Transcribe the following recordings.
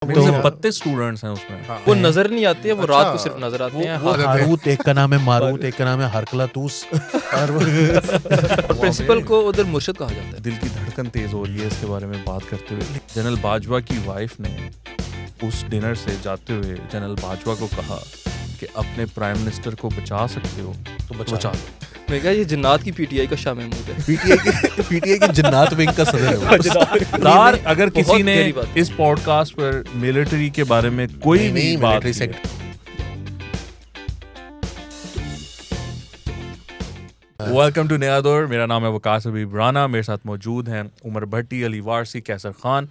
तो 32 स्टूडेंट्स हैं उसमें। हाँ, वो नजर नहीं आते हैं, वो रात को सिर्फ नजर आते हैं। वो हारूत एक का नाम है मारूत, एक का नाम है हरकलातूस और प्रिंसिपल को उधर मुर्शिद कहा जाता है। दिल की धड़कन तेज हो रही है इसके बारे में बात करते हुए। जनरल बाजवा की वाइफ ने उस डिनर से जाते हुए जनरल बाजवा को कहा कि अपने प्राइम मिनिस्टर को बचा सकते हो तो बचा लो। मैं कहा ये जिन्नात की पीटीआई का शाह महमूद है। पीटीआई की जिन्नात विंग का सदर है वो। यार अगर किसी बहुत ने गहरी बात है। इस पॉडकास्ट पर मिलिट्री के बारे में कोई भी बात मिलिट्री की सेक्टर वेलकम टू नया दौर। मेरा नाम है वकास हबीब राना, मेरे साथ मौजूद हैं उमर भट्टी, अली वारसी, कैसर खान।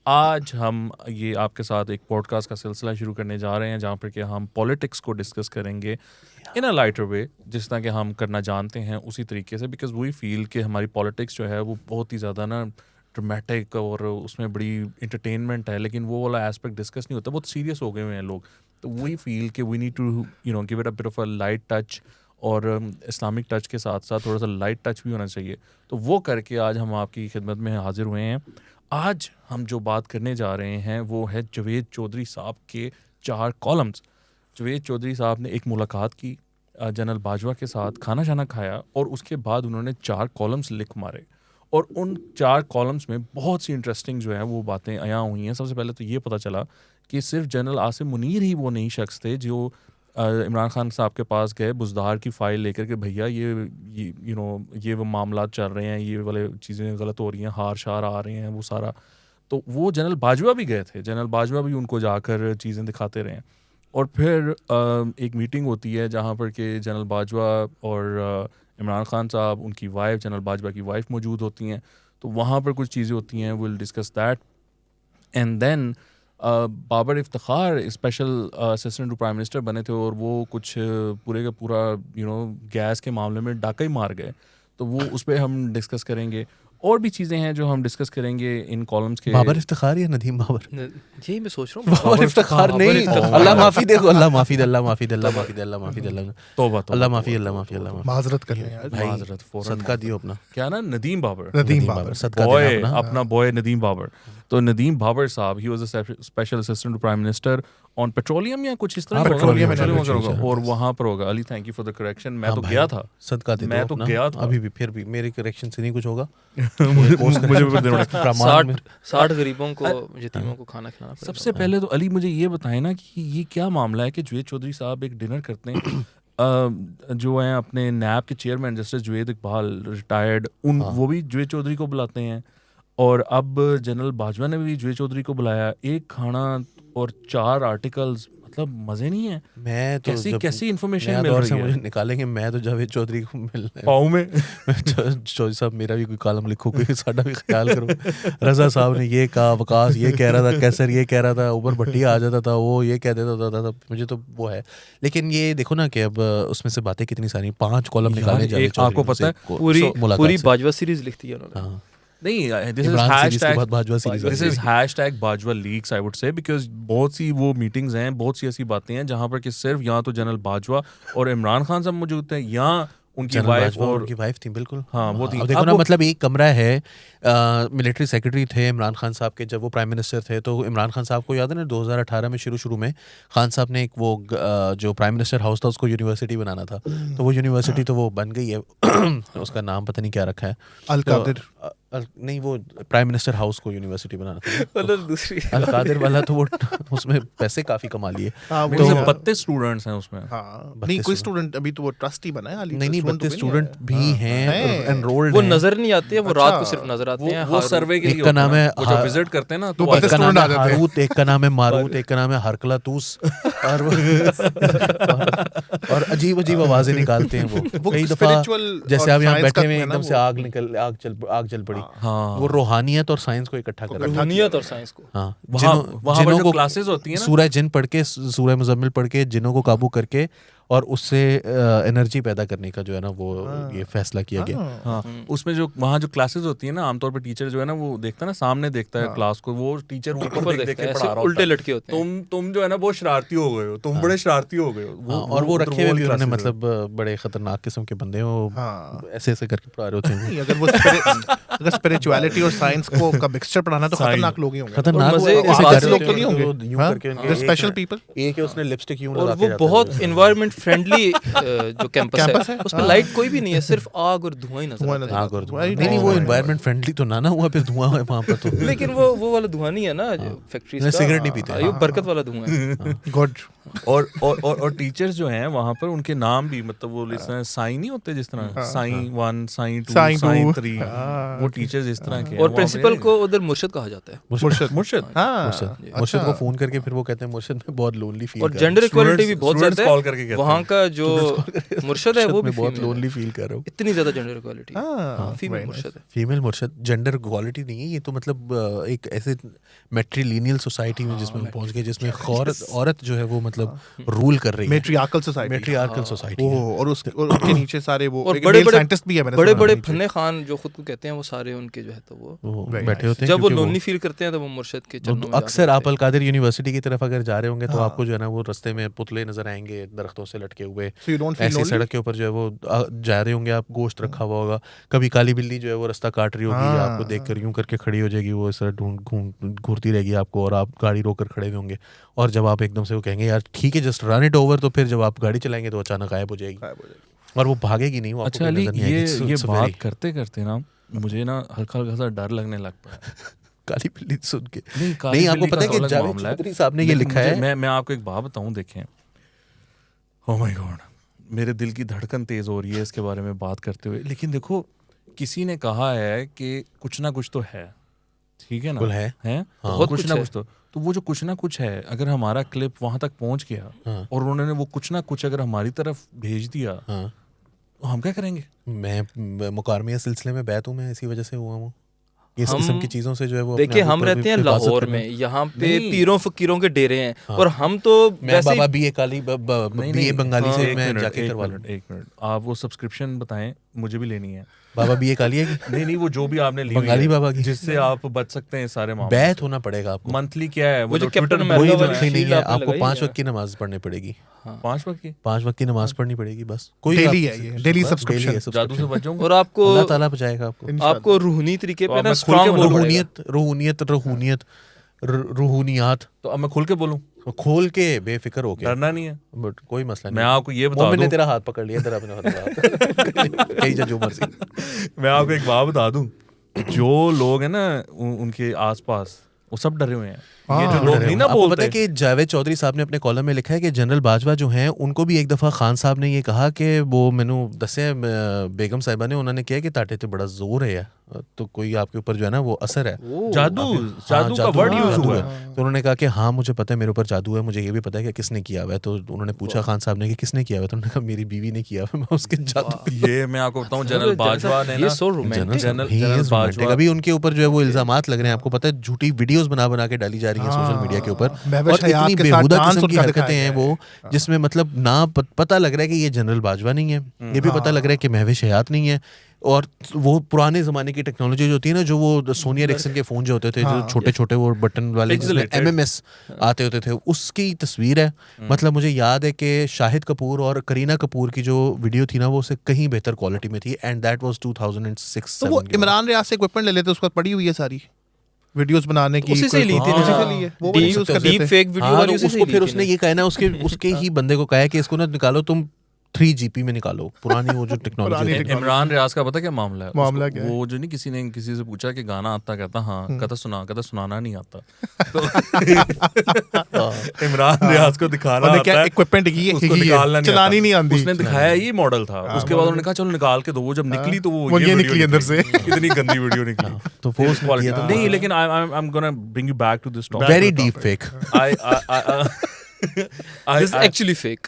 आज हम ये आपके साथ एक पॉडकास्ट का सिलसिला शुरू करने जा रहे हैं जहाँ पर कि हम पॉलिटिक्स को डिस्कस करेंगे इन अ लाइटर वे, जिस तरह कि हम करना जानते हैं उसी तरीके से, बिकॉज वी फील कि हमारी पॉलिटिक्स जो है वो बहुत ही ज़्यादा ना ड्रामेटिक और उसमें बड़ी इंटरटेनमेंट है, लेकिन वो वाला एस्पेक्ट डिस्कस नहीं होता, बहुत सीरियस हो गए हुए हैं लोग। तो वी फील कि we need to give it a bit of a light touch और इस्लामिक टच के साथ साथ थोड़ा सा लाइट टच भी होना चाहिए। तो वो करके आज हम आपकी खिदमत में हाजिर हुए हैं। आज हम जो बात करने जा रहे हैं वो है जवेद चौधरी साहब के 4 कॉलम्स। जवेद चौधरी साहब ने एक मुलाकात की जनरल बाजवा के साथ, खाना शाना खाया और उसके बाद उन्होंने 4 कॉलम्स लिख मारे और उन 4 कॉलम्स में बहुत सी इंटरेस्टिंग जो है वो बातें आया हुई हैं। सबसे पहले तो ये पता चला कि सिर्फ जनरल आसिम मुनीर ही वो नहीं शख्स थे जो इमरान खान साहब के पास गए बुज़दार की फ़ाइल लेकर के, भैया ये वो मामलात चल रहे हैं, ये वाले चीज़ें गलत हो रही हैं, हार शार आ रहे हैं, वो सारा। तो वो जनरल बाजवा भी गए थे, जनरल बाजवा भी उनको जाकर चीज़ें दिखाते रहे। और फिर एक मीटिंग होती है जहाँ पर कि जनरल बाजवा और इमरान खान साहब, उनकी वाइफ, जनरल बाजवा की वाइफ मौजूद होती हैं। तो वहाँ पर कुछ चीज़ें होती हैं, will discuss that. And then Babar Iftikhar special assistant to prime minister बने थे और वो कुछ पूरे का पूरा गैस के मामले में डाका ही मार गए। तो वो उस पर हम डिस्कस करेंगे। और भी चीज़ें हैं जो हम डिस्कस करेंगे इन कॉलम्स के। बाबर इफ्तिखार या नदीम बाबर? यही मैं सोच रहा हूँ। बाबर इफ्तिखार नहीं, अल्लाह माफी दे, अल्लाह माफी दे, अल्लाह माफी दे, अल्लाह माफी दे, अल्लाह माफी दे, तौबा अल्लाह माफी, अल्लाह माफी, अल्लाह माफी। माजरत कर लें यार। भाई, माजरत फौरन सदका दियो अपना, क्या ना, नदीम बाबर, नदीम बाबर सदका बॉय, देना अपना। अपना बॉय नदीम बाबर। तो नदीम बाबर साहब, he was a special assistant to prime minister on petroleum या कुछ इस तरह का पेट्रोलियम होगा। और वहाँ पर होगा। Ali thank you for the correction. मैं तो गया था, सदका दे, मैं तो गया था। अभी भी फिर भी मेरे करेक्शन से नहीं कुछ होगा। मुझे भी देना पड़ेगा। 60 गरीबों को, यतीमों को खाना खिलाना पड़ेगा। सबसे पहले तो अली मुझे ये बताएं ना कि ये क्या मामला है कि जवेद चौधरी साहब एक डिनर करते हैं जो हैं अपने नैब के chairman justice Juvaid Iqbal retired, वो भी जवेद चौधरी को बुलाते हैं। और अब जनरल बाजवा ने भी जवेद चौधरी को बुलाया। एक खाना और 4 आर्टिकल्स, मतलब मजे नहीं है। मैं तो कैसी इन्फॉर्मेशन नया मिल दौर रही से है? मुझे निकालेंगे, मैं तो जावेद चौधरी को मिलने पाँव में चौधरी साहब मेरा भी कोई कॉलम लिखो, कोई साडा भी ख्याल करो। रजा साहब ने ये कहा, वकास ये कह रहा था, कैसर ये कह रहा था, उमर भट्टी आ जाता था, वो ये कह देता था। मुझे तो वो है, लेकिन ये देखो ना कि अब उसमें से बातें कितनी सारी, 5 कॉलम निकाले जावेद चौधरी। आपको पता है पूरी बाजवा सीरीज लिखती है उन्होंने। नहीं, this is hashtag Bajwa leaks I would say, because बहुत सी वो मीटिंग्स हैं, बहुत सी ऐसी बातें हैं जहाँ पर कि सिर्फ यहाँ तो जनरल बाजवा और इमरान खान साहब मौजूद हैं, यहाँ उनकी वाइफ और उनकी वाइफ थी। बिल्कुल, हाँ वो थी। अब देखो ना, मतलब एक कमरा है, मिलिट्री सेक्रेटरी थे इमरान खान साहब के जब वो प्राइम मिनिस्टर थे। तो इमरान खान साहब को याद है ना, 2018 में शुरू में खान साहब ने एक वो जो प्राइम मिनिस्टर हाउस था उसको यूनिवर्सिटी बनाना था। तो वो यूनिवर्सिटी तो वो बन गई है उसका नाम पता नहीं क्या रखा है, अल कादिर नहीं, वो प्राइम मिनिस्टर हाउस को यूनिवर्सिटी बनाना था। मतलब दूसरी अल कादिर वाला तो वो उसमें पैसे काफी कमा लिए। हाँ, तो वो 32 स्टूडेंट्स हैं उसमें। हाँ, नहीं कोई स्टूडेंट अभी तो वो ट्रस्टी बना है। नहीं 32 स्टूडेंट भी हैं एनरोल्ड। वो नजर नहीं आते हैं, वो रात को सिर्फ नजर आते हैं। वो सर्वे के लिए एक का नाम है, वो जब विजिट करते हैं ना, तो एक का नाम है हारूत, एक का नाम है मारूत, एक का नाम है हरकलातूस और अजीब आवाजें निकालते हैं वो कई दफा। जैसे आप यहाँ बैठे हुए एकदम से आग जल पड़ी। वो रूहानियत और साइंस को इकट्ठा कर, रूहानियत और साइंस को, हाँ, वहाँ पर जो क्लासेस होती हैं ना, सूरह जिन पढ़ के, सूरह मुजम्मिल पढ़ के जिन्नों को काबू करके और उससे एनर्जी पैदा करने का जो है ना वो ये फैसला किया गया। हाँ, उसमें जो वहाँ जो क्लासेस होती है ना, आमतौर पर टीचर जो है ना वो देखता है ना, सामने देखता है क्लास को, वो टीचर ऊपर देख देख के पढ़ा रहा उल्टे होता है। लटके होते हैं। तुम जो है ना वो शरारती हो गए हो, तुम बड़े शरारती हो गए हो। और वो रखे हुए भी उन्होंने classes मतलब बड़े खतरनाक किस्म के बंदे हैं, वो ऐसे ऐसे करके पढ़ा रहे होते हैं। नहीं, अगर स्पिरिचुअलिटी और साइंस को का मिक्सचर पढ़ाना तो खतरनाक लोग ही होंगे। खतरनाक मजे वो की ऐसे बात कर रहे लोग होते तो नहीं हैं, होंगे। यूं हाँ? करके उनके They're special people। एक है उसने लिपस्टिक यूं और लगा वो के बहुत एनवायरनमेंट फ्रेंडली जो कैंपस कैंपस है है, उस पर लाइट कोई भी नहीं है, सिर्फ आग और धुआं ही नजर धुआं आता है। आग और धुआं। Right? नहीं वो Oh my एनवायरनमेंट फ्रेंडली तो ना हुआ, फिर धुआं है वहाँ पर तो। लेकिन वो वाला धुआं नहीं है ना जो फैक्ट्रीज नहीं, का। सिगरेट नहीं पीते। ये बरकत वाला धुआं है। गुड। और टीचर्स जो हैं वहाँ पर उनके नाम भी मतलब वो इस तरह साइन नहीं होते, जिस तरह sign 1 sign 2 Sign sign two। 3, वो टीचर्स इस तरह के हैं। और वहाँ प्रिंसिपल पे- को उधर मुर्शिद कहा जाता है। मुर्शिद। मुर्शिद मुर्शिद को फोन करके फिर वो कहते हैं मुर्शिद में बहुत लोनली फील और कर रहा हूँ। जेंडर इक्वालिटी भी बहुत Students ज्यादा call करके है कहते वहाँ हैं। का जो मुर्शिद है वो भी मैं बहुत female है। लोनली फील कर रहा हूँ। इतनी ज्यादा जेंडर इक्वालिटी हाँ, फीमेल very मुर्शिद है। फीमेल मुर्शिद जेंडर इक्वालिटी नहीं है ये तो, मतलब एक ऐसे मैट्रिलिनियल सोसाइटी में जिसमें हम पहुंच गए, जिसमें औरत जो है वो मतलब रूल कर रही है। Matriarchal society. मैट्रियार्कल सोसाइटी है। ओह, और उनके नीचे सारे वो और एक बड़े male बड़े scientist भी है मैंने बड़े सुना बड़े नीचे। फन्ने खान जो खुद को कहते हैं वो सारे उनके जो है तो वो Very बैठे होते हैं जब वो क्योंकि लोनली फील करते हैं तो वो मुर्शिद के चरणों तो में अक्सर जाके आप अलकादिर यूनिवर्सिटी की तरफ अगर जा रहे होंगे तो हाँ। आपको जो है ना वो रास्ते में पुतले नजर आएंगे दरख्तों से लटके हुए। So you don't feel ऐसी lonely? सड़क के ऊपर जो है वो जा रहे होंगे आप, गोश्त रखा हुआ होगा, कभी काली बिल्ली जो है वो रास्ता काट रही होगी, हाँ। आपको देखकर यूं करके खड़ी हो जाएगी, वो इस तरह घूरती रहेगी आपको और आप गाड़ी रोक कर खड़े हुए होंगे। और जब आप एकदम से वो कहेंगे यार ठीक है जस्ट रन इट ओवर, तो फिर जब आप गाड़ी चलाएंगे तो अचानक गायब हो जाएगी गायब हो जाएगी। और वो भागेगी नहीं, वो आपको अच्छा कहीं अली, नजर नहीं आएगी। ये It's a बात very- करते करते ना मुझे ना हल्का हल्का सा डर लगने लग पड़ा। काली बिल्ली सुन के काली नहीं, आपको बिल्ली का पता है तो कि अलग जावेद मामला है। चौधरी साहब ने ये लेकिन लिखा मुझे- है। मैं आपको एक बात बताऊं, देखें, ओह माय गॉड, मेरे दिल की धड़कन तेज हो रही है इसके बारे में बात करते हुए। लेकिन देखो, किसी ने कहा है कि कुछ ना कुछ तो है, ठीक है ना, बिल्कुल है। हैं? बहुत कुछ कुछ ना है। कुछ तो वो जो कुछ ना कुछ है, अगर हमारा क्लिप वहां तक पहुंच गया हाँ। और उन्होंने वो कुछ ना कुछ अगर हमारी तरफ भेज दिया हाँ, तो हम क्या करेंगे? मैं मुकारमिया सिलसिले में बैत हूँ, मैं इसी वजह से हुआ हूँ। इस हम- किस्म की चीजों से जो है वो अपने देखिए आप हम ऊपर रहते हैं हिफाजत लाहौर करना। में, यहाँ पे नहीं। पीरों फकीरों के डेरे हैं हाँ। और हम तो मैं वैसे बाबा ही बीए काली बीए बंगाली से मैं जाके करवा लूँ। एक मिनट, आप वो सब्सक्रिप्शन बताएं, मुझे भी लेनी है। बाबा बीए काली है कि नहीं, वो जो भी आपने ली हुई बंगाली है, बाबा की जिससे आप बच सकते हैं इस सारे मामले बैत होना पड़ेगा आपको। मंथली क्या है वो जो जो कैप्टन Twitter अमेरिका कोई वही वाली जो मंथली नहीं शील्ड है, आपने आपको लगाई 5 है। वक्त की नमाज पढ़नी पड़ेगी। 5 वक्त की 5 वक्त की नमाज पढ़नी पड़ेगी बस। कोई Daily आप- है ये, daily बस subscription। daily है जादू से बच जाऊंगा। और आपको अल्लाह ताला बचाएगा आपको। आपको रूहनी तरीके तो पे अब ना मैं खुल के स्ट्रांग बोलूं। रूहनियत तो अब मैं खुल के बोलूं, खोल के बेफिक्र हो गया, डरना नहीं है। बट कोई मसला मैं नहीं। आपको ये बता मोमिन ने दूं, तेरा हाथ पकड़ लिया, तेरा अपने हाथ कहीं जा जो मर्जी। मैं आपको एक बात बता दूं, जो लोग हैं ना उनके आसपास, वो सब डरे हुए हैं। ये जो लोग नहीं ना आपको पता बोलते है कि जावेद चौधरी साहब ने अपने कॉलम में लिखा है कि जनरल बाजवा जो हैं उनको भी एक दफ़ा खान साहब ने ये कहा कि वो मैनू दसे बेगम साहिबा ने उन्होंने किया कि ताटे तो बड़ा जोर है, तो कोई आपके ऊपर जो है ना वो असर है, जादू हाँ, का वर्ड यूज जादू हुआ है। है। तो उन्होंने कहा कि हाँ मुझे पता है मेरे ऊपर जादू है, मुझे ये भी पता है कि किसने किया हुआ है। तो उन्होंने पूछा खान साहब ने कि किसने किया हुआ है, तो उन्होंने कहा मेरी बीवी ने किया हुआ है, मैं उसके जादू। ये मैं आपको बताऊं, जनरल बाजवा ने ये ना सो रोमांटिक जनरल बाजवा, अभी उनके ऊपर जो है वो इल्जामात लग रहे हैं, आपको पता है झूठी वीडियोस बना बना के डाली जा रही हैं सोशल मीडिया के ऊपर, महविश और हयात इतनी के साथ बेहुदा डांस किस्म की उनका हरकतें दिखाया हैं गया वो, जिसमें मतलब ना पता लग रहा है कि ये जनरल बाजवा नहीं है, ये भी पता लग रहा है कि महविश हयात नहीं है। और वो पुराने जमाने की टेक्नोलॉजी जो होती है ना, जो वो सोनी एरिक्सन के फोन जो होते थे, जो छोटे छोटे वो बटन वाले जिसमें MMS आते होते थे, उसकी तस्वीर है। मतलब मुझे याद है कि शाहिद कपूर और करीना कपूर की जो वीडियो थी ना वो उससे कहीं बेहतर क्वालिटी में थी, एंड दैट वाज 2006। तो वो इमरान रियाज से इक्विपमेंट ले लेते, उसको पड़ी हुई है सारी वीडियोस बनाने की, उसी से ही ली थी उसी से ना। ली है, वो वाली यूज करते डीप थे। फेक वीडियो हाँ, वाली तो उसी से उसको ही फिर ली थी उसने ना। ये कहा ना उसके ही बंदे को कहा है कि इसको ना निकालो तुम 3GP में निकालो, पुरानी वो जो टेक्नोलॉजी है। इमरान रियाज का पता क्या मामला है? मामला क्या है? वो जो नहीं, किसी ने किसी से पूछा कि गाना आता, कहता हाँ, कहता सुनाना नहीं आता। तो इमरान रियाज को दिखाना और आता क्या है, इक्विपमेंट की उसको है, निकालना नहीं चलानी आता। नहीं आती। उसने दिखाया ये मॉडल था, उसके बाद उन्होंने कहा चलो निकाल के दो, वो जब निकली तो वो ये वीडियो निकली अंदर से। इतनी गंदी वीडियो निकली। तो वो उसने Quality- किया था। नहीं, लेकिन I am gonna bring you back to this topic. Very deep fake. This is actually fake.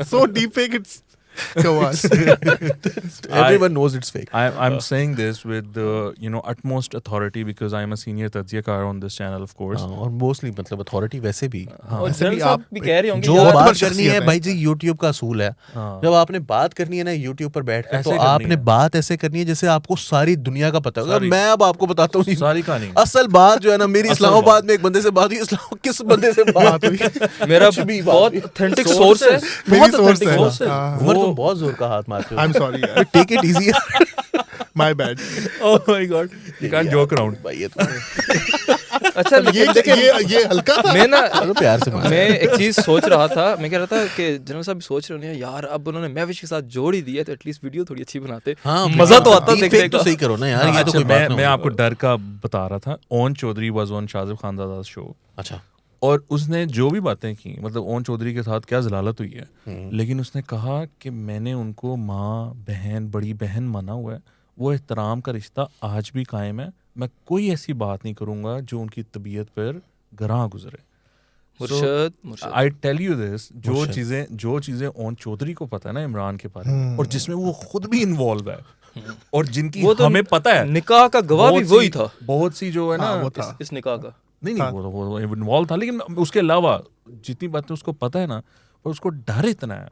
So deep fake, it's कवास Everyone knows it's fake. I'm saying this with utmost authority because I'm a senior tajziyakar on this channel, of course. और mostly मतलब authority वैसे भी और वैसे भी general साहब आप भी कह रहे होंगे जो यार, बहुत बात बड़ी करनी है शख्सियत है। भाई जी यूट्यूब का असूल है हाँ। जब आपने बात करनी है ना यूट्यूब पर बैठ कर ऐसे तो करनी आपने है। बात ऐसे करनी है जैसे आपको सारी दुनिया का पता होगा सारी- मैं अब आपको बताता हूँ सारी कहानी असल बात जो है ना मेरी असल इस्लामाबाद बात। में एक बंदे से बात हुई इस्लाम किस बंदे से बात हुई मेरा कुछ भी बात बहुत हुई। ऑथेंटिक सोर्स है, मेरी बहुत source ऑथेंटिक है। सोर्स है। हाँ, उमर तुम बहुत जोर का हाथ मारते आई हो एम सॉरी यार, take it easy my bad. Oh my god, you can't joke around. भाई ये तो अच्छा लेकिन देखिए ये हल्का था। मैं ना चलो प्यार से मार मैं एक चीज सोच रहा था, मैं कह रहा था कि जनरल साहब भी सोच रहे होंगे यार अब उन्होंने महविश के साथ जोड़ ही दिया तो एटलीस्ट वीडियो थोड़ी अच्छी बनाते। हाँ मजा तो आता deep देखने fake तो का। सही करो ना यार ये तो अच्छा, कोई बात ना मैं हुई। आपको डर का बता रहा था. ओन Chaudhary was on Shahzeb Khanzada show अच्छा और उसने जो भी बातें की मतलब ओन चौधरी के साथ क्या जलालत हुई है, लेकिन उसने कहा कि मैंने उनको माँ बहन बड़ी बहन माना हुआ है, वो एहतराम का रिश्ता आज भी कायम है, मैं कोई ऐसी बात नहीं करूँगा जो उनकी तबीयत पर गरां गुजरे. मुर्शद आई टेल यू दिस, जो मुर्शद। चीजें ओन चौधरी को पता है ना इमरान के बारे में और जिसमें वो खुद भी इन्वॉल्व है और जिनकी वो तो हमें पता है निकाह का गवाह भी बहुत सी- वही था, बहुत सी जो है ना हाँ, वो था। इस निकाह का। नहीं वो इन्वॉल्व था, लेकिन उसके अलावा जितनी बातें उसको पता है ना, और उसको डर इतना है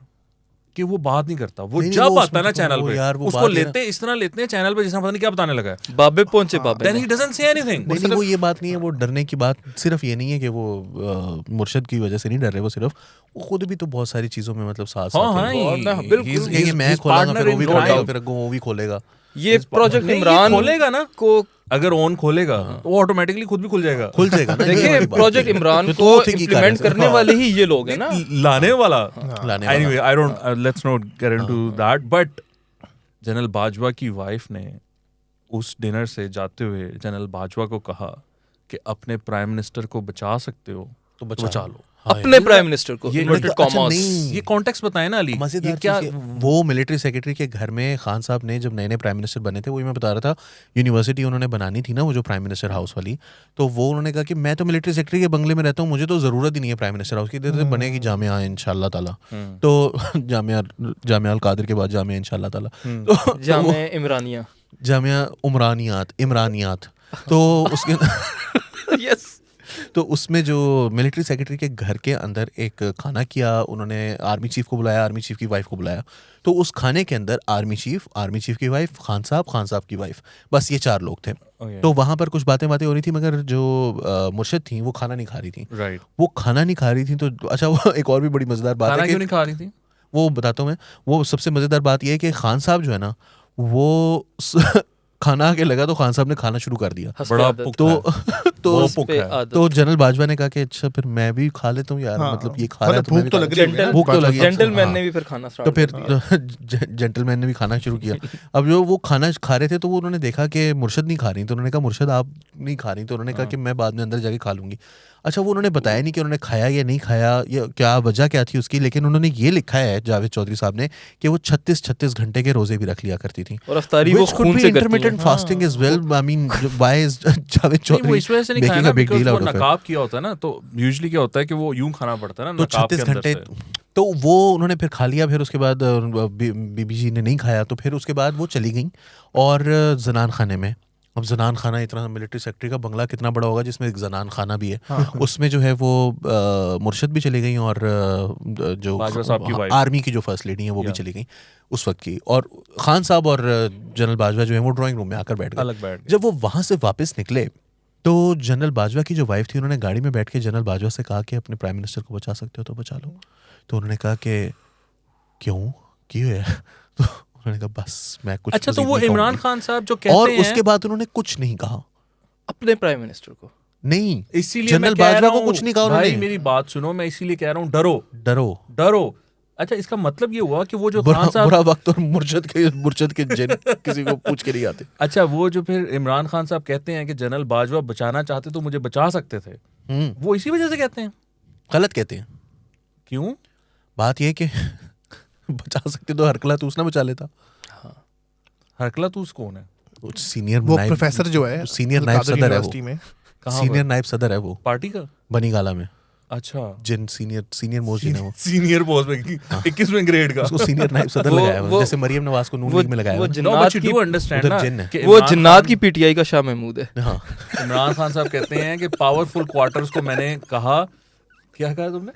कि वो बात नहीं करता. वो नहीं, जब वो आता है ना उसमें तो चैनल वो पे यार, वो उसको बात है ना- लेते इस तरह लेते हैं चैनल पे जिसने पता नहीं क्या बताने लगा है. बाबे पहुंचे बाबे then he doesn't say anything. नहीं नहीं वो ये बात नहीं है वो डरने की बात सिर्फ ये नहीं है कि वो मुर्शद की वजह से नहीं डर रहे वो सिर्फ वो खुद भी तो बहुत सारी चीजों में मतलब साथ हाँ साथ हाँ है। बिल्कुल। ये मैं खोलूंगा फिर वो भी खोलेगा फिर वो भी खोलेगा ये प्रोजेक्ट नहीं, ये इमरान खोलेगा ना को अगर ऑन खोलेगा तो वो ऑटोमेटिकली खुद भी खुल जाएगा. खुल जाएगा ना ये देखिए वाली बात प्रोजेक्ट है। इमरान तो को वो ठीक ही कर रहे इम्प्लीमेंट हैं। करने वाले ही ये लोग हैं ना। लाने वाला. लाने वाला। Anyway, I don't let's not get into that. But general Bajwa की वाइफ ने उस डिनर से जाते हुए जनरल बाजवा को कहा कि अपने प्राइम मिनिस्टर को बचा सकते हो तो बचा लो. अपने प्राइम मिनिस्टर को ये इन्वर्टेड अच्छा, कॉमर्स। नहीं। ये कॉन्टेक्स्ट बताए ना अली. मजेदार ये क्या चीज़ ये- वो मिलिट्री सेक्रेटरी के घर में खान साहब ने जब नए नए प्राइम मिनिस्टर बने थे वही मैं बता रहा था यूनिवर्सिटी उन्होंने बनानी थी ना वो जो प्राइम मिनिस्टर हाउस वाली तो वो उन्होंने कहा कि मैं तो मिलिट्री सेक्रेटरी के बंगले में रहता हूँ मुझे तो ज़रूरत ही नहीं है प्राइम मिनिस्टर हाउस की इधर से बनेगी जामिया इंशाल्लाह ताला तो जामिया अल कादिर के बाद जामिया इंशाल्लाह ताला तो जामे इमरानिया। जामिया इमरानियात तो उसके यस। तो उसमें जो मिलिट्री सेक्रेटरी के घर के अंदर एक खाना किया उन्होंने आर्मी चीफ को बुलाया आर्मी चीफ की वाइफ को बुलाया तो उस खाने के अंदर आर्मी चीफ की वाइफ खान साहब की वाइफ बस ये 4 लोग थे. Okay. तो वहां पर कुछ बातें हो रही थी मगर जो मुर्शद थी वो खाना नहीं खा रही थी. राइट. वो खाना नहीं खा रही थी तो अच्छा वो एक और भी बड़ी मजेदार बात खाना है क्यों कि नहीं खा रही थी? वो बताता हूँ मैं वो सबसे मजेदार बात ये है कि खान साहब जो है ना वो खाना आके लगा तो खान साहब ने खाना शुरू कर दिया हस्बे बड़ा आदत। पुख्ता तो है. तो वो हस्बे पुख्ता है. आदत। तो जनरल बाजवा ने कहा कि अच्छा फिर मैं भी खा लेता हूँ यार हाँ, मतलब ये खा रहा है मतलब तो मैं भूख भी तो खा लग लेता रही हूँ। है ना, भूख तो लगी जेंटलमैन हाँ। ने भी फिर खाना तो स्टार्ट फिर जेंटलमैन ने भी खाना शुरू किया. अब जो वो खाना खा रहे थे तो वो उन्होंने देखा कि मुर्शद नहीं खा रही तो उन्होंने कहा मुर्शद आप नहीं खा रही तो उन्होंने कहा कि मैं बाद में अंदर जाके खा लूंगी. अच्छा वो उन्होंने बताया नहीं कि उन्होंने खाया या नहीं खाया या क्या वजह क्या थी उसकी लेकिन उन्होंने ये लिखा है जावेद चौधरी साहब ने कि वो 36 घंटे के रोजे भी रख लिया करती थी. और अफ्तारी वो Which could खून be से करती intermittent हैं। fasting as well. I mean, why is Javed नहीं, वो चौधरी इस वजह से नहीं खाया making ना a big because deal वो out of it? नकाब किया होता है ना तो यूजुअली क्या होता है कि वो यूं खाना पड़ता है ना तो नकाब के 36 अंदर घंटे से. तो वो उन्होंने फिर खा लिया फिर उसके बाद बीबी जी ने नहीं खाया तो फिर उसके बाद वो चली गई और जनान खाने में. अब जनान खाना इतना मिलिट्री सेक्रेटरी का बंगला कितना बड़ा होगा जिसमें एक जनान खाना भी है उसमें जो है वो मुर्शद भी चली गई और जो बाजवा साहब की wife. आर्मी की जो फर्स्ट लेडी है वो भी Yeah. चली गई उस वक्त की और खान साहब और जनरल बाजवा जो है वो ड्राइंग रूम में आकर बैठ गए. अलग बैठ गए. जब वो वहां से वापस निकले तो जनरल बाजवा की जो वाइफ थी उन्होंने गाड़ी में बैठ के जनरल बाजवा से कहा कि अपने प्राइम मिनिस्टर को बचा सकते हो तो बचा लो. तो उन्होंने कहा कि क्यों है तो उन्होंने कहा बस मैं कुछ अच्छा तो मज़ीद वो नहीं इमरान कहूंगी. खान साहब जो कहते और हैं उसके बाद उन्होंने कुछ नहीं कहा. अपने प्राइम मिनिस्टर को नहीं इसीलिए मैं जनरल कह बाजवा रहा को हूँ, कुछ नहीं कहा भाई उन्होंने. मेरी बात सुनो मैं इसीलिए कह रहा हूँ डरो डरो अच्छा इसका मतलब ये हुआ कि वो जो बुरा खान साहब बुरा वक्त और मुर्शद के जिन किसी को पूछ के नहीं आते. अच्छा वो जो फिर इमरान खान साहब कहते हैं कि जनरल बाजवा बचाना चाहते तो मुझे बचा सकते थे वो इसी वजह से कहते हैं. गलत कहते हैं. क्यों? बात ये कि बचा सकते तो हरकला तो उसने बचा लेता. हरकला तूस कौन है? सीनियर वो प्रोफेसर जो है सीनियर नायब कादिर सदर है वो. यूनिवर्सिटी में कहाँ सीनियर पर? नायब सदर है वो पार्टी का? बनीगाला में. अच्छा जिन सीनियर मोस्ट जिन है वो सीनियर पोस्ट में 21वें ग्रेड का उसको सीनियर नाइब सदर लगाया हुआ है, जैसे मरियम नवाज को नून लीग में लगाया वो हुआ है। नो जिन्नात बट यू की डू अंडरस्टैंड उधर ना जिन है। कि वो इमरान जिन्नात खान- की पीटीआई का शाह महमूद है। हाँ इमरान खान साहब कहते हैं कि पावरफुल क्वार्टर्स को मैंने कहा, क्या कहा तुमने?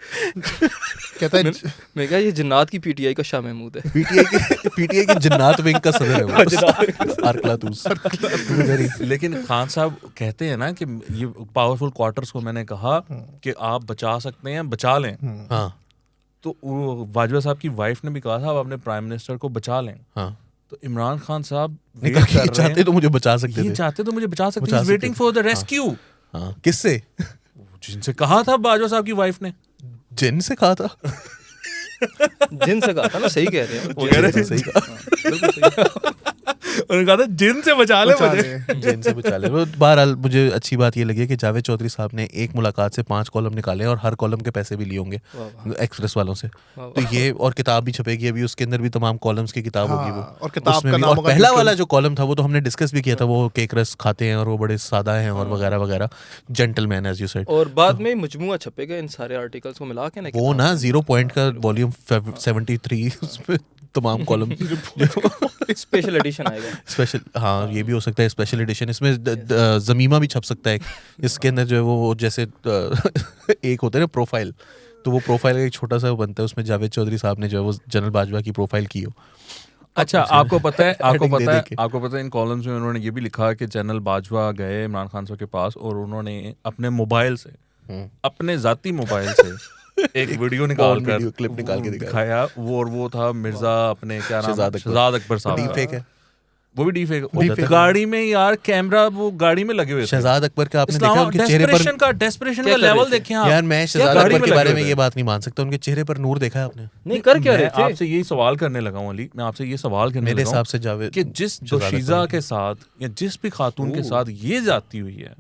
कहता है मैं कहा ये जिन्नात की पीटीआई का शाह महमूद है। पीटीआई की जिन्नात विंग का सदर है वो अरकलातूस। लेकिन खान साहब कहते हैं ना कि ये पावरफुल क्वार्टर्स को मैंने कहा कि आप बचा सकते हैं, बचा लें। हाँ तो वो वाजवा साहब की वाइफ ने भी कहा था आप अपने प्राइम मिनिस्टर को बचा लें। हाँ तो इमरान खान साहब नहीं wait कहा कि कर ये रहे चाहते हैं, तो मुझे बचा सकते ये थे। चाहते तो मुझे बचा सकते बचा हैं, सकते वेटिंग थे। For the rescue. हाँ किससे? जिनसे कहा था बाजवा साहब की वाइफ ने, जिन से कहा था जिन से कहा था ना, सही कह रहे हैं। वो कह रहे जिन से सही कहा बिल्कुल सही। उन्होंने कहा था जिन से बचा ले मुझे। जिन से बचा ले। वो बहरहाल मुझे अच्छी बात ये लगी कि जावेद चौधरी साहब ने एक मुलाकात से 5 कॉलम निकाले और हर कॉलम के पैसे भी लिए होंगे एक्सप्रेस वालों से। तो ये और किताब भी छपेगी अभी, उसके अंदर भी तमाम कॉलम्स की किताब होगी वो। और किताब उसमें का भी, नाम और होगा पहला न्यूट्रल। वाला जो कॉलम था वो तो हमने डिस्कस भी किया था, वो केक रस खाते हैं और वो बड़े सादा हैं और वगैरह वगैरह, जेंटलमैन एज यू सेड। और बाद में मजमुआ छपेगा इन सारे आर्टिकल्स को मिला के ना। वो ना 0 पॉइंट का वॉल्यूम 73 उसमें तमाम कॉलम स्पेशल एडिशन आएगा। स्पेशल, हाँ ये भी हो सकता है स्पेशल एडिशन। इसमें जमीमा भी छप सकता है इसके अंदर जो है वो जैसे एक होता है ना प्रोफाइल, तो वो प्रोफाइल का एक छोटा सा बनता है, उसमें जावेद चौधरी साहब ने जो है वो जनरल बाजवा की प्रोफाइल की हो। अच्छा आपको पता है Heading दे के। आपको पता है इन कॉलम्स में उन्होंने ये भी लिखा कि जनरल बाजवा गए इमरान खान साहब के पास और उन्होंने अपने मोबाइल से, अपने जाती मोबाइल से एक वीडियो निकाल कर वीडियो क्लिप निकाल के दिखाया। वो था मिर्जा अपने क्या नाम है? शहजाद अकबर। शहजाद अकबर साहब डीप का। फेक है। वो भी डीफेक। Deepfake। गाड़ी में यार कैमरा, वो गाड़ी में लगे हुए थे। शहजाद अकबर का आपने देखा उनके चेहरे पर? डेस्परेशन क्या का कर रहे लेवल थे? देखें आप। यार मैं शहजाद गाड़ी अकबर के में बारे लगे में हुए ये थे। बात नहीं मान सकता, उनके चेहरे पर नूर देखा है आपने? नहीं कर क्या रहे मैं थे? आपसे यही सवाल करने लगा हूं अली, मैं आपसे ये सवाल करने मेरे लगा हूं हिसाब से जावेद कि जिस शहजाद दोशीजा अकबर के साथ या जिस भी खातून के साथ ये जाती हुई है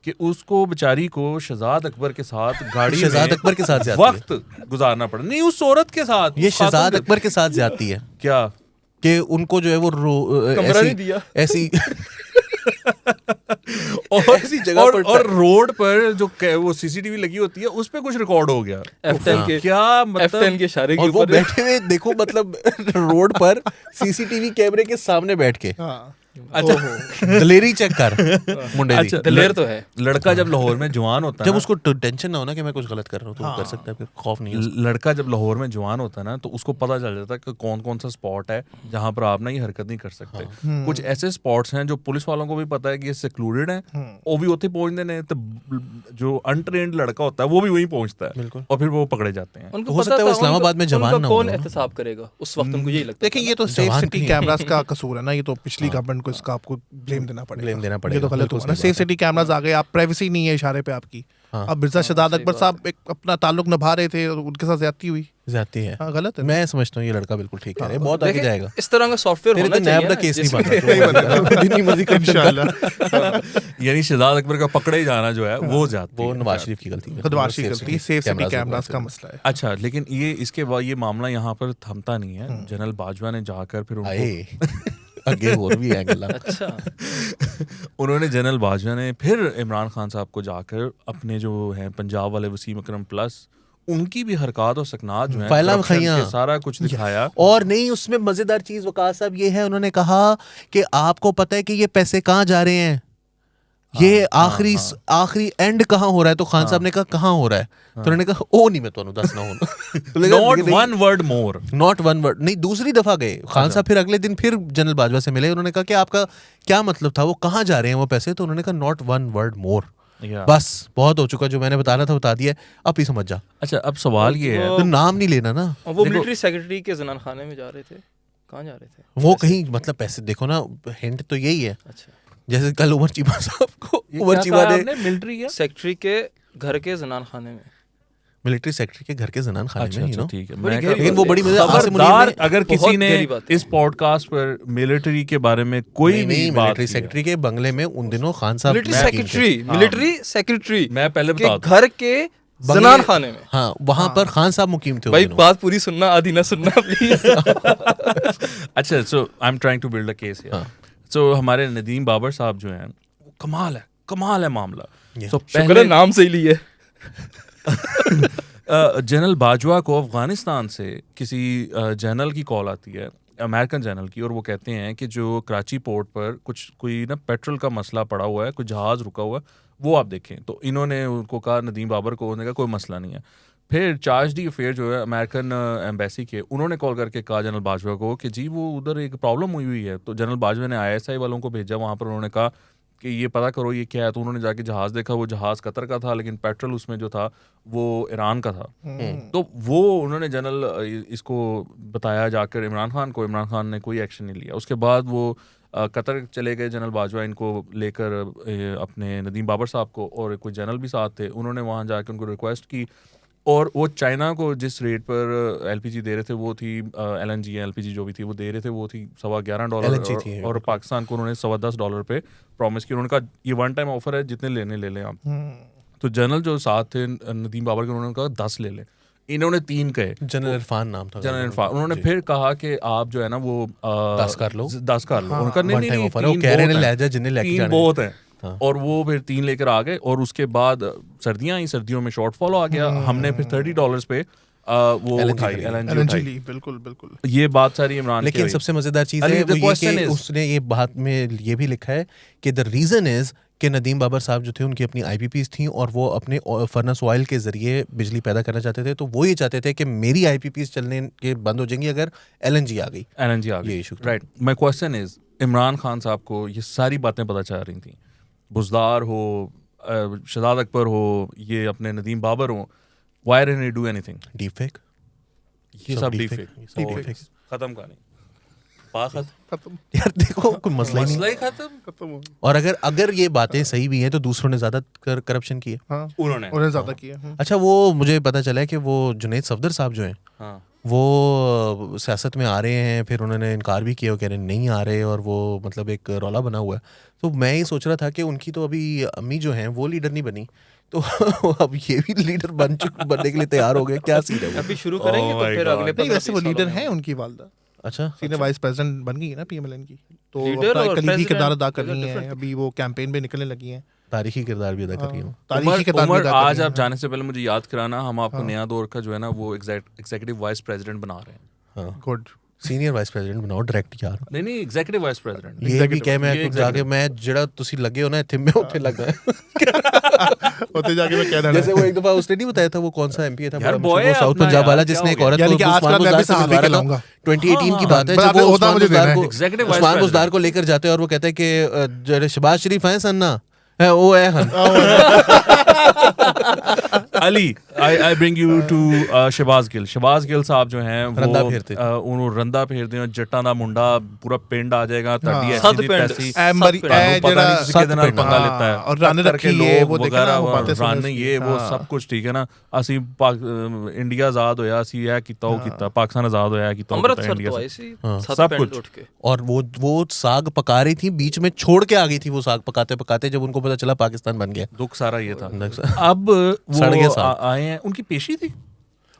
कि उसको बेचारी को शहजाद अकबर के साथ गाड़ी शहजाद में अकबर के साथ ज्यादती है। वक्त गुजारना पड़ा, नहीं उस औरत के साथ, ये उस खातून शहजाद के- अकबर के साथ ज्यादती है क्या कि उनको जो है वो कमरा नहीं दिया। ऐसी और ऐसी जगह और, पर और रोड पर जो वो सीसीटीवी लगी होती है उस पे कुछ रिकॉर्ड हो गया। F10 के क्या F10 मतलब के इशारे के और वो ऊपर बैठे हुए देखो मतलब रोड पर सीसीटीवी कैमरे के सामने बैठ के हाँ अच्छा दलेरी चेक कर मुंडे दी। अच्छा, दलेर तो है। लड़का जब लाहौर में जवान होता है जब ना, उसको टेंशन ना हो ना कि मैं कुछ गलत कर रहा हूँ तो वो कर सकता है, फिर खौफ नहीं है उसको। लड़का जब लाहौर में जवान होता है ना तो उसको पता चल जाता है कि कौन कौन सा स्पॉट है जहां पर आप ना ये हरकत नहीं कर सकते। कुछ ऐसे स्पॉट्स हैं जो पुलिस वालों को भी पता है कि ये सिक्लूडेड है, वो भी उत्थे पहुंचते हैं, तो जो अनट्रेन्ड लड़का होता है वो भी वहीं पहुंचता है बिल्कुल। और फिर वो पकड़े जाते हैं। उनको हो सकता है वो इस्लामाबाद में जवान उनका ना कौन हो। एहतसाब करेगा उस वक्त, उनको यही लगता देखिए ये तो सेफ जवान सिटी नहीं है। कैमरास का कसूर है ना, ये तो पिछली गवर्नमेंट को इसका आपको ब्लेम देना पड़ेगा। ब्लेम देना ये पड़ेगा, तो गलत बिल्कुल हुआ ना, सही सेफ बात है। सिटी कैमरास आ गए, आप प्राइवेसी नहीं है इशारे पे आपकी। अब मिर्जा शहजाद अकबर साहब एक अपना ताल्लुक निभा रहे थे और उनके साथ ज्यादती हुई। ज्यादती है। हाँ गलत है। मैं समझता हूँ ये लड़का बिल्कुल ठीक है, बहुत आगे देखें, जाएगा। इस तरह का सॉफ्टवेयर तेरे होना तो चाहिए नैब का ना, केस नहीं जिसमें- बनता जितनी मर्जी करप्शन कर। इंशाल्लाह यानी शहजाद अकबर का पकड़े जाना जो है वो जाती वो है। नवाज शरीफ की गलती है, खुद वाशी गलती है, सेफ सिटी कैमरास कैमरास का वगैरह मसला है। अच्छा, लेकिन ये इसके बाद ये मामला यहाँ पर थमता नहीं है। जनरल बाजवा ने जाकर फिर उनको आए आगे और भी है गल्ला। अच्छा उन्होंने जनरल बाजवा ने फिर इमरान खान साहब को जाकर अपने जो हैं पंजाब वाले वसीम अकरम प्लस उनकी भी हरकत और सकनात जो है फैला corruption खैया। के सारा कुछ दिखाया। और नहीं, उसमें मजेदार चीज वकास साहब ये है, उन्होंने कहा कि आपको पता है कि ये पैसे कहाँ जा रहे हैं, ये आखिरी एंड कहाँ हो रहा है? तो खान साहब ने कहा कहाँ हो रहा है? तो उन्होंने कहा ओ नहीं मैं तो दस ना हो not one word more, not one word नहीं। दूसरी दफा गए खान साहब, फिर अगले दिन फिर जनरल बाजवा से मिले, उन्होंने कहा कि आपका क्या मतलब था, वो कहाँ जा रहे हैं वो पैसे? तो उन्होंने कहा नॉट वन वर्ड मोर। बस बहुत हो चुका, जो मैंने बताना था बता दिया, अब ही समझ जा। अच्छा अब सवाल ये है, तो नाम नहीं लेना ना। और वो मिलिट्री सेक्रेटरी के जनान खाने में जा रहे थे, कहाँ जा रहे थे वो कहीं मतलब पैसे देखो ना, हिंट तो यही है। अच्छा जैसे कल उमर चीमा साहब को ये उमर क्या चीमा कहा ने आपने? मिलिट्री है? सेक्रेटरी के घर के जनान खाने में। मिलिट्री सेक्रेटरी के घर के जनान खाने अच्छा में, you अच्छा know? ठीक है। बड़ी मैं गहरी लेकिन वो बात बड़ी है। मजे आसिम मुनीर खबरदार ने अगर बहुत किसी ने गहरी बात है। इस पॉडकास्ट पर मिलिट्री के बारे में कोई नहीं, भी नहीं, बात मिलिट्री की है, सेक्रेटरी के बंगले में उन दिनों खान साहब मिलिट्री मैं- सेक्रेटरी हाँ। मिलिट्री सेक्रेटरी मैं पहले के बता दूं। घर के बंगले- जनान खाने में। हाँ वहां पर खान साहब मुकीम थे उन भाई दिनों। बात पूरी सुनना, आधी ना सुनना प्लीज। अच्छा so I am trying to build a case here. So हमारे नदीम बाबर साहब जो हैं, कमाल है मामला। Yeah. So शुक्र है पहले नाम सही लिए। जनरल बाजवा को अफगानिस्तान से किसी जनरल की कॉल आती है, अमेरिकन जनरल की, और वो कहते हैं कि जो कराची पोर्ट पर कोई ना पेट्रोल का मसला पड़ा हुआ है, कोई जहाज़ रुका हुआ है, वो आप देखें। तो इन्होंने उनको कहा, नदीम बाबर को, उन्होंने कहा कोई मसला नहीं है। फिर चार्ज डी अफेयर जो है अमेरिकन एम्बेसी के, उन्होंने कॉल करके कहा जनरल बाजवा को कि जी वो उधर एक प्रॉब्लम हुई है। तो जनरल बाजवा ने ISI वालों को भेजा वहाँ पर, उन्होंने कहा कि ये पता करो ये क्या है। तो उन्होंने जाके जहाज़ देखा, वो जहाज़ कतर का था, लेकिन पेट्रोल उसमें जो था वो ईरान का था। तो वो उन्होंने जनरल इसको बताया जाकर इमरान खान को, इमरान खान ने कोई एक्शन नहीं लिया। उसके बाद वो कतर चले गए जनरल बाजवा इनको लेकर, अपने नदीम बाबर साहब को, और कोई जनरल भी साथ थे। उन्होंने वहाँ जाकर उनको रिक्वेस्ट की, और वो चाइना को जिस रेट पर LPG दे रहे थे वो थी LNG या LPG जो भी थी वो दे रहे थे, वो थी $11.25 और पाकिस्तान को उन्होंने $10.25 पे प्रॉमिस किया। उन्होंने कहा ये वन टाइम ऑफर है, जितने लेने ले लें आप। तो जनरल जो साथ थे नदीम बाबर के, उन्होंने कहा 10 ले लें। इन्होंने 3 कहे। जनरल इरफान नाम था। जनरल इरफान। उन्होंने फिर कहा कि आप जो है ना वो 10 कर लो। उनका नहीं, तीन बहुत है। और वो फिर 3 लेकर आ गए, और उसके बाद सर्दियां आई, सर्दियों में शॉर्टफॉल आ गया। हमने फिर $30 पे वो उठाई, LNG। बिल्कुल। ये बात सारी इमरान। लेकिन सबसे मजेदार चीज है वो ये कि उसने ये बात में ये भी लिखा है कि द रीजन इज कि नदीम बाबर साहब जो थे उनकी अपनी IPPs थी, और वो अपने फर्नेस ऑयल के जरिए बिजली पैदा करना चाहते थे। तो वो ये चाहते थे कि मेरी IPPs चलने के बंद हो जाएंगी अगर LNG आ गई। ये issue, right. My question is, Imran Khan साहब को ये सारी बातें पता चल रही थी, बुज़दार हो, शहजाद अकबर हो, ये अपने नदीम बाबर हो, why didn't he do anything? Deep fake, ये सब डीप फेक। खत्म कहानी, खत्म यार देखो कोई मसला ही खत्म। और अगर ये बातें सही भी हैं तो दूसरों ने ज्यादा करप्शन की है। उन्होंने ज्यादा किया। अच्छा, वो मुझे पता चला है कि वो जुनैद सफदर साहब जो हैं वो सियासत में आ रहे हैं, फिर उन्होंने इनकार भी किया, कह रहे नहीं आ रहे, और वो मतलब एक रौला बना हुआ है। तो मैं ये सोच रहा था कि उनकी तो अभी अम्मी जो हैं वो लीडर नहीं बनी, तो अब ये भी लीडर बनने के लिए तैयार हो गए। क्या सीन है? अभी शुरू करेंगे तो फिर अगले वैसे वो लीडर हैं, उनकी वालदा अच्छा सीनियर वाइस प्रेसिडेंट बन गई है ना PMLN की, तो लीडर और कलीदी किरदार अदा कर president रही हैं। अभी वो कैंपेन पे निकलने लगी हैं, तारीखी किरदार भी अदा कर रही हूँ। तारीखी किरदार भी अदा कर आज रही आप जाने से पहले मुझे याद कराना, हम आपको नया दौर का जो है ना वो एग्जीक्यूटिव वाइस प्रेसिडेंट बना रहे हैं। हाँ, गुड। सीनियर वाइस प्रेसिडेंट बनाओ डायरेक्ट यार। नहीं एग्जीक्यूटिव वाइस प्रेसिडेंट। ये भी कह मैं जाके मैं जेड़ा तुसी लगे हो ना इथे में उठे लग गए होते जाके मैं कह रहा जैसे वो एक दफा उसने नहीं बताया था वो कौन सा MP था यार वो boy है साउथ अपना पंजाब वाला यार, जिसने एक क्या हो औरत गया? को यानी कि आज उस्मान का मैं भी बुज़दार से सहाफ़ी मिलवा रहा कहलाऊंगा। था। 2018 की बात है बड़ा जब वो होता मुझे देना है। Executive vice Usman president। Buzdar को लेकर जाते हैं और वो कहते हैं कि जो शहबाज शरीफ हैं सन्ना है वो है हन Ali I bring you to Shahbaz Gill साहब जो हैं वो रंदा फेरते ਉਹਨੂੰ ਰੰਦਾ ਫੇਰਦੇ ਹੋ, ਜੱਟਾਂ ਦਾ ਮੁੰਡਾ ਪੂਰਾ ਪਿੰਡ ਆ ਜਾਏਗਾ, ਤੁਹਾਡੀ ਸੱਤ ਐਸੀ ਦੀ ਪਿੰਡ। ਤੈਸੀ ਐਮਰੀ ਤੁਹਾਨੂੰ ਪਤਾ नहीं किसी के ਨਾਲ ਪੰਗਾ हाँ, लेता है और रन रखी है, वो देखा ना, वो बातें सुने ਰਨ उसकी। ये वो हाँ। सब कुछ ठीक है ना। ਅਸੀਂ ਇੰਡੀਆ ਆਜ਼ਾਦ ਹੋਇਆ, ਅਸੀਂ ਇਹ ਕੀਤਾ ਉਹ ਕੀਤਾ, ਪਾਕਿस्तान ਆਜ਼ਾद ਹੋਇਆ ਕੀਤਾ ਉਹ ਕੀਤਾ, अमृतसर इंडिया तो से आई सी हाँ। सब सब कुछ कुछ। उठ के। और वो साग पका रही थी, बीच में छोड़ के आ गई थी वो साग पकाते पकाते, जब उनको पता चला पाकिस्तान बन गया। दुख सारा ये था। दुख- अब सड़ गया वो साग। आए हैं, उनकी पेशी थी,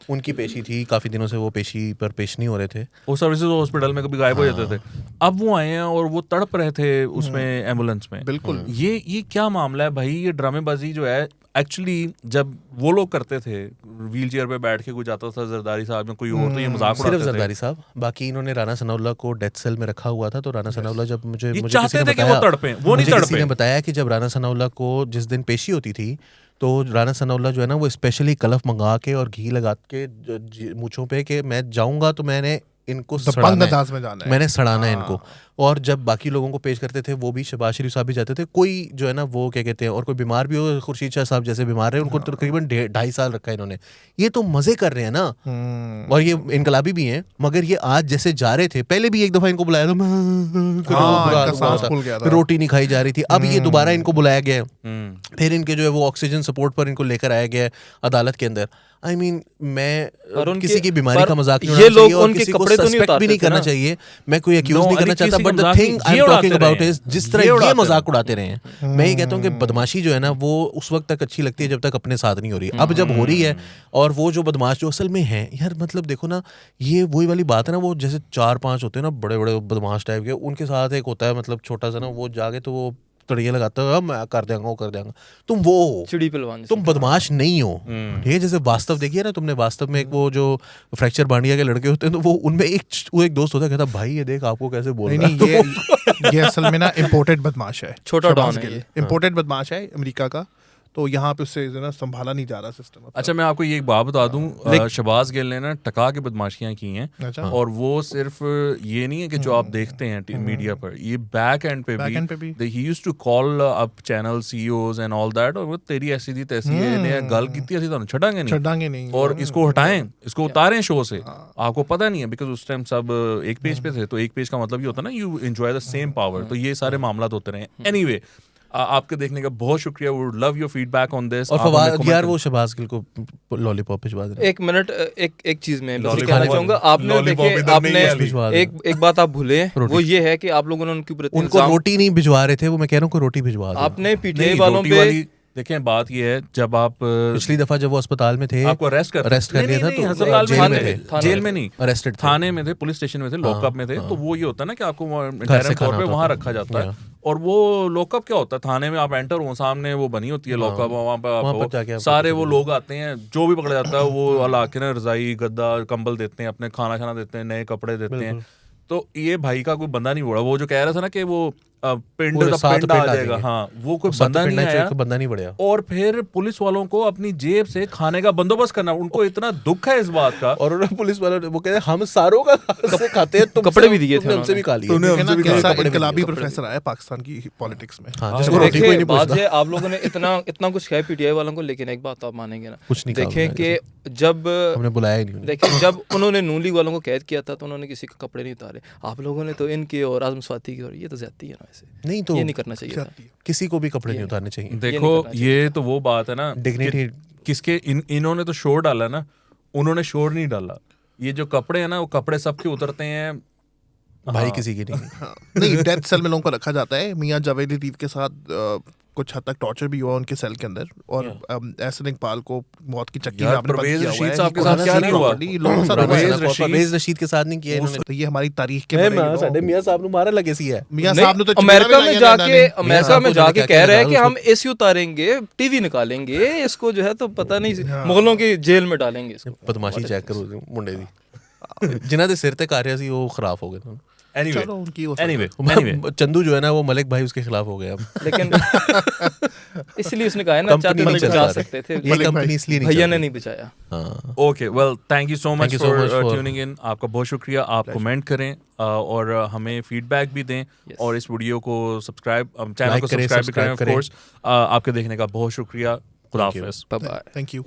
उनकी पेशी थी, काफी दिनों से वो पेशी पर पेश नहीं हो रहे थे। वो सर्विसेज हॉस्पिटल में कभी गायब हो जाते थे। अब वो आए हैं और वो तड़प रहे थे उसमें एम्बुलेंस में। बिल्कुल। ये क्या मामला है भाई? ये ड्रामेबाजी जो है एक्चुअली जब वो लोग करते थे, व्हील चेयर पे बैठ के कोई जाता था जरदारी साहब में कोई और, तो ये मजाक सिर्फ उड़ाते थे। जरदारी साहब, बाकी इन्होंने राना सनाउल्लाह को डेथ सेल में रखा हुआ था। तो राना सनाउल्लाह जब मुझे ये किसी चाहते ने थे कि वो बताया, तड़पें, वो नहीं मुझे किसी ने तड़पे। बताया कि जब राना सनाउल्लाह को जिस दिन पेशी होती थी तो राना सनाउल्लाह जो है ना वो स्पेशली कलफ मंगा के और घी लगा के मूंछों पे कि मैं जाऊंगा तो मैंने इनको सड़ाना है, अंदाज में जाना है। मैंने सड़ाना है इनको। और जब बाकी लोगों को पेश करते थे वो भी शहबाज शरीफ साहब भी जाते थे, कोई जो है ना वो क्या कहते हैं, और कोई बीमार भी हो, खुर्शीद शाह साहब जैसे बीमार है, उनको तकरीबन 2.5 साल रखा है इन्होंने। ये तो मजे कर रहे हैं ना, और ये इनकलाबी भी हैं। मगर ये आज जैसे जा रहे थे, पहले भी एक दफा इनको बुलाया था, इनका सांस फूल गया था। रोटी नहीं खाई जा रही थी, अब ये दोबारा इनको बुलाया गया है, फिर इनके जो है वो ऑक्सीजन सपोर्ट पर इनको लेकर आया गया है अदालत के अंदर। आई मीन मैं किसी की बीमारी का मजाक नहीं ये उड़ाना चाहिए लोग और उनके किसी को कपड़े तो नहीं सस्पेक्ट भी नहीं उतारते थे करना ना। चाहिए, मैं कोई एक्यूज No, नहीं करना अरे चाहता, किसी बट द मजाक थिंग नहीं, आई ये एम टॉकिंग उड़ाते अबाउट रहे इज हैं। जिस तरह ये ये उड़ाते मजाक उड़ाते रहे हैं, मैं ये कहता हूँ कि बदमाशी जो है ना वो उस वक्त तक अच्छी लगती है जब तक अपने साथ नहीं हो रही। अब जब हो रही है, और वो जो बदमाश जो असल में है यार, मतलब देखो ना, ये वही वाली बात है ना, वो जैसे 4-5 होते हैं ना बड़े बड़े बदमाश टाइप के, उनके साथ एक होता है मतलब छोटा सा ना, वो जाके तो वो तड़ियाँ लगाते हो, मैं कर देंगे वो कर देंगे, तुम वो हो, चिड़ी पहलवान तुम बदमाश नहीं हो। ठीक है, जैसे वास्तव देखिए ना तुमने, वास्तव में एक वो जो फ्रैक्चर बांडिया के लड़के होते हैं, तो वो उनमें एक दोस्त होता है, कहता भाई ये देख आपको कैसे बोल रहा है। नहीं, ये असल में ना इम्पोर्टेड बदमाश है, छोटा डॉन है ये। इम्पोर्टेड बदमाश है अमेरिका का, तो यहाँ पे उससे ना संभाला नहीं जा रहा सिस्टम। अच्छा, मैं आपको ये एक बात बता दूं, शहबाज गिल ने ना टका के बदमाशियां की हैं, अच्छा। और वो सिर्फ ये नहीं है कि जो आप देखते हैं मीडिया पर, ये बैक एंड पे भी he used to call up channel CEOs and all that, और वो तेरी ऐसी दी तैसी है, इन्हें गल कीती असि तुहानू छड्डांगे नहीं, और इसको हटाएं, इसको उतारें शो से। आपको पता नहीं है, बिकॉज उस टाइम सब एक पेज पे थे, तो एक पेज का मतलब ये होता है ना, you enjoy the same power, तो ये सारे मामला होते रहे। एनीवे, आपके देखने का बहुत शुक्रिया, would love your feedback on this. और फवाद यार वो शहबाज गिल को लॉलीपॉप भिजवा देना। एक मिनट, एक चीज में कहना चाहूंगा, आपने देखे, आपने एक बात आप भूले, वो ये है कि आप लोगों ने उनको रोटी नहीं भिजवा रहे थे, वो मैं कह रहा हूँ रोटी भिजवा दो। आपने पीटीआई वालों पे देखें, बात ये है, जब आप पिछली दफा जब वो अस्पताल में थे, आपको अरेस्ट कर लिया था, तो जेल में नहीं, अरेस्टेड थाने में थे, पुलिस स्टेशन में थे, लॉकअप में थे, तो वो ये होता है ना कि आपको इंटरनल तौर पे वहां रखा जाता है। और वो लॉकअप क्या होता है, थाने में आप एंटर हो, सामने वो बनी होती है लॉकअप, वहाँ पे सारे वो लोग आते हैं, जो भी पकड़ा जाता है वो अल्लाह के ना रजाई गद्दा कंबल देते हैं, अपने खाना देते हैं, नए कपड़े देते हैं। तो ये भाई का कोई बंदा नहीं उड़ा, वो जो कह रहा था ना कि वो पिंड आ जाएगा, हाँ, वो कोई बंदा नहीं आया, बंदा नहीं बढ़िया। और फिर पुलिस वालों को अपनी जेब से खाने का बंदोबस्त करना, उनको इतना दुख है इस बात का, और पुलिस वालों वो कहते हैं हम सारों का से खाते हैं, तुम कपड़े भी दिए थे, हमसे भी खा लिए। कैसा इनकलाबी प्रोफेसर आया पाकिस्तान की पॉलिटिक्स में। देखिए, बात है, आप लोगों ने इतना कुछ किया पीटीआई वालों को, लेकिन एक बात आप मानेंगे ना, देखें कि जब हमने बुलाया ही नहीं, देखें जब उन्होंने नून लीग वालों को कैद किया था, तो उन्होंने किसी के कपड़े नहीं उतारे। आप लोगों ने तो इनके और आजम स्वाति की, और ये तो ज्यादती है ना, वैसे नहीं, तो नहीं करना चाहिए था, किसी को भी कपड़े नहीं उतारने चाहिए। देखो, ये तो वो बात है ना, डिग्निटी किसके, इन्होंने तो शोर डाला ना, उन्होंने शोर नहीं डाला। ये जो कपड़े हैं ना, वो कपड़े सबके उतरते हैं भाई, किसी की नहीं। नहीं, डेथ सेल में लोगों को रखा जाता है। मियां जावेद लतीफ के साथ कुछ हद तक टॉर्चर भी हुआ उनके सेल के अंदर, और एहसन इकबाल को मौत की चक्की में आपने परवेज रशीद साहब के साथ क्या नहीं हुआ? परवेज रशीद के साथ नहीं किया इन्होंने। तो ये हमारी तारीख के साडे मियां साहब ने मारा लगे सी है। मियां साहब ने तो अमेरिका में जाके कह रहे हैं कि हम एसी उतारेंगे, टीवी निकालेंगे, इसको जो है तो पता नहीं मुगलों की जेल में डालेंगे इसको। बदमाशी चेक करो मुंडे दी, जिन्हां दे सिर ते कार्य सी वो खराब हो गए। Anyway, चंदू जो है ना, वो मलिक भाई उसके खिलाफ हो गया अब। लेकिन इसलिए उसने कहा है ना, चाहते तो बचा सकते थे, ये कंपनी इसलिए भैया ने नहीं बचाया। Okay, well, thank you so much for tuning in. आपका बहुत शुक्रिया। आप कमेंट करें और हमें फीडबैक भी दें, और इस वीडियो को सब्सक्राइब, चैनल को सब्सक्राइब भी करें, ऑफ कोर्स। आपके देखने का बहुत शुक्रिया। खुदा हाफिज़। Bye bye. Thank you.